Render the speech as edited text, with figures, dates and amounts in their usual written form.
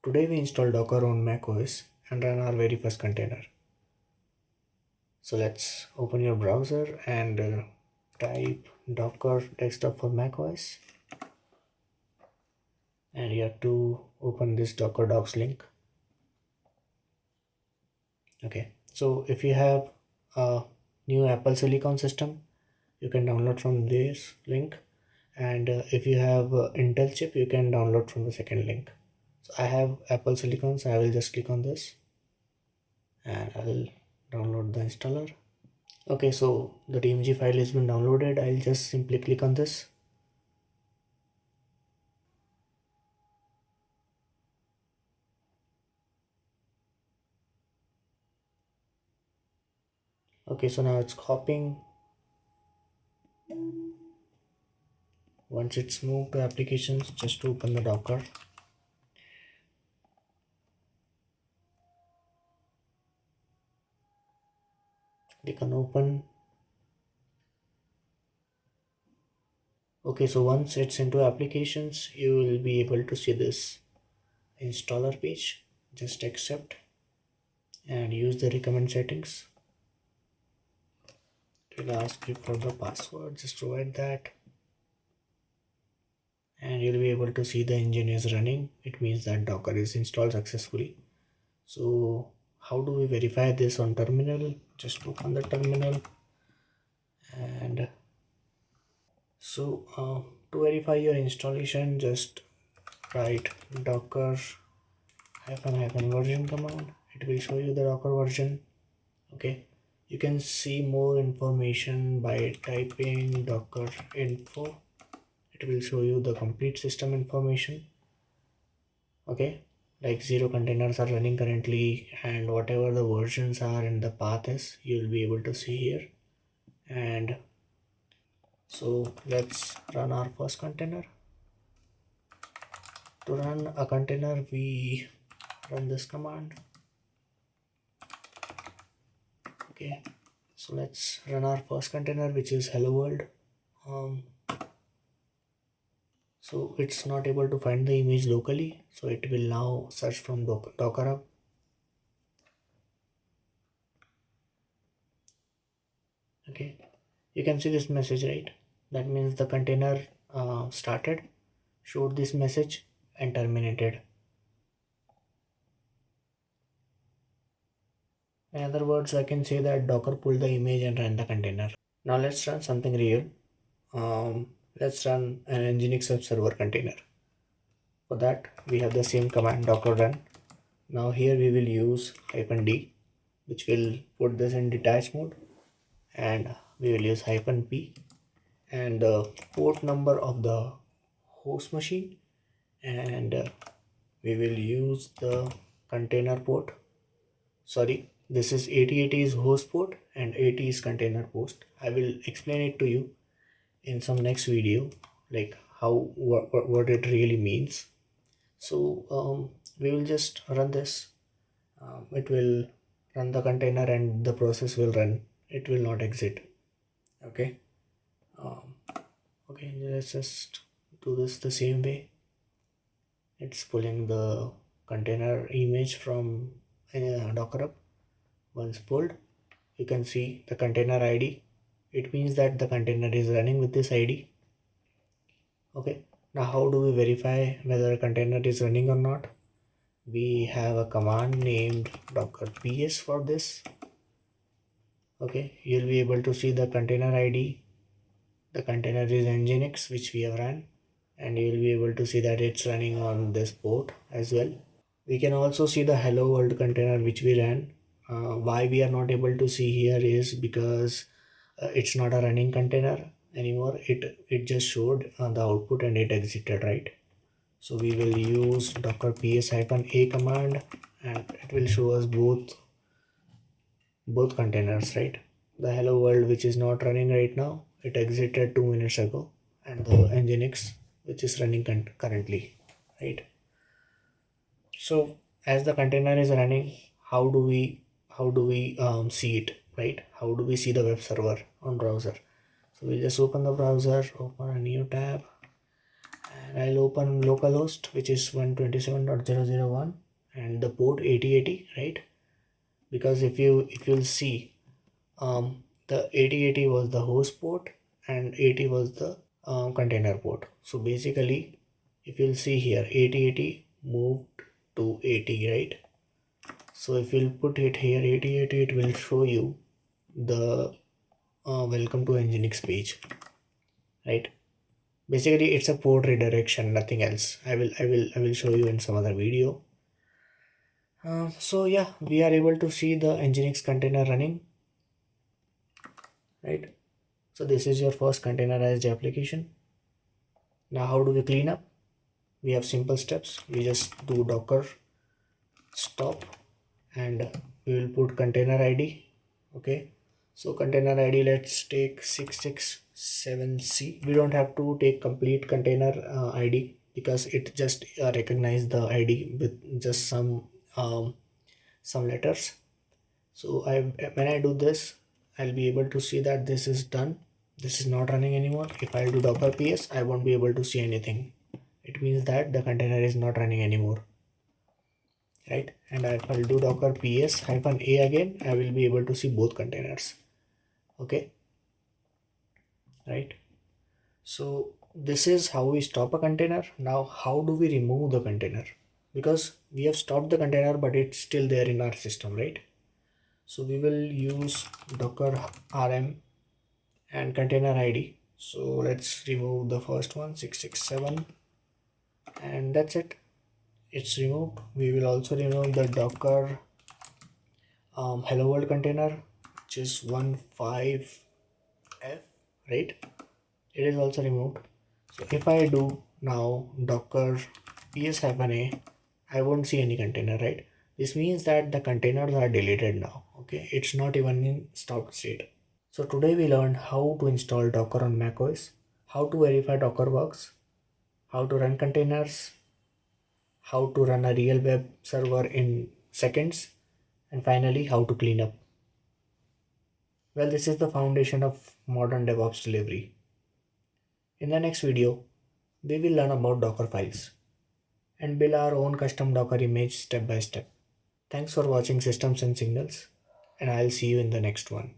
Today we install Docker on macOS and run our very first container. So let's open your browser and type Docker desktop for macOS, and you have to open this Docker docs link. Okay, so if you have a new Apple Silicon system, you can download from this link, and if you have Intel chip, you can download from the second link. So I have Apple Silicon, so I will just click on this and I'll download the installer. Okay, so the DMG file has been downloaded. I'll just simply click on this. Okay, so now it's copying. Once it's moved to applications, just open the Docker. Click on open. Okay, so once it's into applications, you will be able to see this installer page. Just accept and use the recommend settings. It will ask you for the password. Just provide that, and you'll be able to see the engine is running. It means that Docker is installed successfully. So how do we verify this on terminal? Just open the terminal, and to verify your installation, just write docker hyphen version command. It will show you the Docker version. Okay, you can see more information by typing docker info. It will show you the complete system information. Okay, like 0 containers are running currently, and whatever the versions are and the path is, you'll be able to see here. And so let's run our first container. To run a container, we run this command. Okay, so let's run our first container, which is hello world. So it's not able to find the image locally, so it will now search from Docker Hub. Okay, you can see this message, right? That means the container started, showed this message, and terminated. In other words, I can say that Docker pulled the image and ran the container. Now let's run something real. Let's run an Nginx web server container. For that, we have the same command docker run. Now here we will use -d, which will put this in detached mode, and we will use -p and the port number of the host machine, and we will use the container port. Sorry, this is 8080 is host port and 80 is container post. I will explain it to you in some next video, like how what it really means. So we will just run this. It will run the container and the process will run. It will not exit. Okay. um, okay, let's just do this the same way. It's pulling the container image from Docker Hub. Once pulled, you can see the container ID. It means that the container is running with this ID. Okay, now how do we verify whether a container is running or not? We have a command named docker ps for this. Okay, you'll be able to see the container ID. The container is Nginx, which we have run, and you'll be able to see that it's running on this port as well. We can also see the hello world container which we ran. Why we are not able to see here is because it's not a running container anymore. It just showed the output and it exited, right? So we will use docker ps-a command, and it will show us both containers, right? The hello world, which is not running right now, it exited 2 minutes ago, and the Nginx, which is running currently, right? So as the container is running, how do we see it, right? How do we see the web server on browser? So we just open the browser, open a new tab, and I'll open localhost, which is 127.0.0.1 and the port 8080, right? Because if you'll see, the 8080 was the host port and 80 was the container port. So basically, if you'll see here, 8080 moved to 80, right? So if you'll put it here 8080, it will show you the welcome to Nginx page, right? Basically, it's a port redirection, nothing else. I will show you in some other video. So yeah, we are able to see the Nginx container running, right? So this is your first containerized application. Now how do we clean up? We have simple steps. We just do docker stop and we will put container id. Okay, so container id, let's take 667c. We don't have to take complete container id because it just recognize the id with just some letters. So when I do this, I'll be able to see that this is done. This is not running anymore. If I do docker ps, I won't be able to see anything. It means that the container is not running anymore, right? And if I'll do docker ps hyphen a again, I will be able to see both containers. Okay, right? So this is how we stop a container. Now how do we remove the container? Because we have stopped the container but it's still there in our system, right? So we will use docker rm and container id. So let's remove the first one, 667, and that's it. It's removed. We will also remove the docker hello world container, which is 15f, right? It is also removed. So if I do now docker ps hyphen a, I won't see any container, right? This means that the containers are deleted now. Okay, it's not even in stopped state. So today we learned how to install Docker on macOS, how to verify Docker works, how to run containers, how to run a real web server in seconds, and finally how to clean up. Well, this is the foundation of modern DevOps delivery. In the next video, we will learn about Docker files and build our own custom Docker image step by step. Thanks for watching Systems and Signals, and I'll see you in the next one.